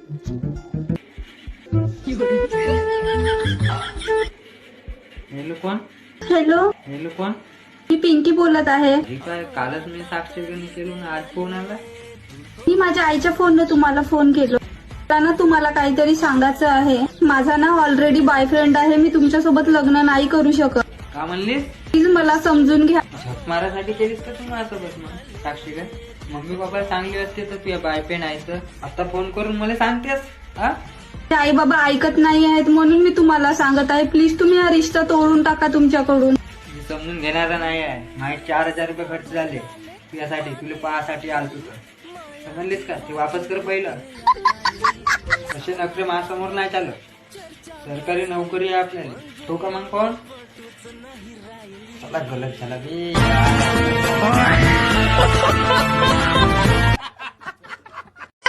Hello कोण? Hello कोण? मी पिंकी बोलत आहे. काय कालच मी साक्षीकरण केलो ना, आज फोन आला. मी माझ्या आईच्या फोनने तुम्हाला फोन केलो. मला ना तुम्हाला काहीतरी सांगायचं आहे. माझा ना ऑलरेडी बॉयफ्रेंड आहे. मी तुमच्यासोबत लग्न नाही करू शकत. का म्हणलीस? प्लीज मला समजून घ्या. झक मारासाठी केलीस का तू माझ्यासोबत? मग साक्षीकरण मम्मी पप्पा चांगली असते तर तुझ्या बायफ्रेंड आहे तर आता फोन करून मला सांगतेस हा? आई बाबा ऐकत नाही आहेत म्हणून मी तुम्हाला सांगत आहे. प्लीज तुम्ही हा रिश्ता तोडून टाका तुमच्याकडून. मी समजून घेणारा नाही आहे. माझे 4,000 रुपये खर्च झाले तुझ्यासाठी, तुला पाहासाठी आलो तुझं समजलीस का? ते वापस कर पहिलं. असे नखरे माझ्यासमोर नाही चालत. सरकारी नोकरी आहे आपल्याला. तो का मग कोण? चला गलत झाला बे.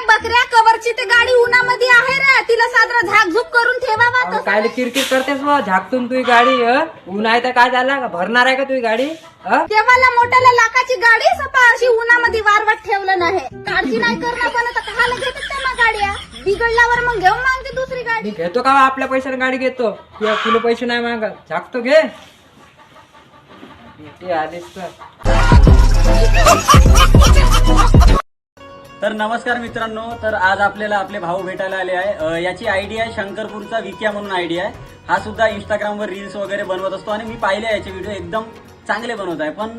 बकऱ्या कवरची ते गाडी उन्हामध्ये आहे रे. तिला साजरा झाकझूक करून ठेवावा. काय किरकिर करतेस बा? झाकतून तुझी गाडी ऊन आहे तर काय झाला? भरणार आहे का तुझी गाडी? तेव्हाला मोठ्याला लाखाची गाडी सपा अशी उन्हामध्ये वारवत ठेवलं नाही. काळजी नाही करणार पण आता कहाला घेतात त्या गाड्या. बिघडल्यावर मग घेऊन मागते दुसरी गाडी. घेतो का आपल्या पैशाने गाडी घेतो? तुला पैसे नाही मागत. झाकतो घे. आलेस तर नमस्कार मित्रांनो. तर आज आपल्याला आपले भाऊ भेटायला आले आहे. याची आयडी आहे शंकरपूरचा विक्या म्हणून आयडी आहे. हा सुद्धा इंस्टाग्रामवर रील्स वगैरे बनवत असतो आणि मी पाहिले याचे व्हिडिओ एकदम चांगले बनवत आहे. पण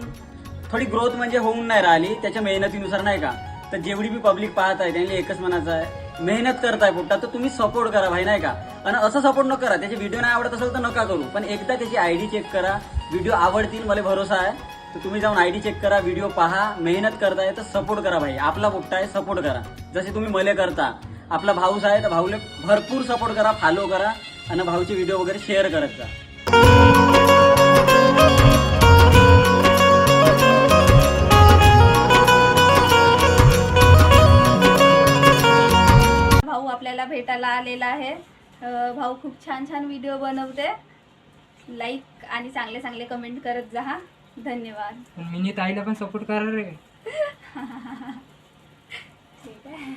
थोडी ग्रोथ म्हणजे होऊन नाही राहिली त्याच्या मेहनतीनुसार नाही का. तर जेवढी मी पब्लिक पाहत आहे त्यांनी एकच म्हणायचं आहे, मेहनत करताय पोट्टा तर तुम्ही सपोर्ट करा भाई नाही का. आणि असं सपोर्ट न करा. त्याचे व्हिडिओ नाही आवडत असेल तर नका करू, पण एकदा त्याची आयडी चेक करा. व्हिडिओ आवडतील मला भरोसा आहे. तर तुम्ही जाऊन आयडी चेक करा, व्हिडिओ पहा. मेहनत करताय तर सपोर्ट करा भाई. आपला पोट्टा आहे, सपोर्ट करा. जसे तुम्ही मले करता. आपला भाऊच आहे तर भाऊला भरपूर सपोर्ट करा, फॉलो करा आणि भाऊचे व्हिडिओ वगैरे शेअर करत जा. भाऊ आपल्याला भेटायला आलेला आहे. भाऊ खूप छान छान व्हिडिओ बनवते. लाईक आणि चांगले चांगले कमेंट करत जा. धन्यवाद. मी ताईला पण सपोर्ट करा रे. ठीक आहे.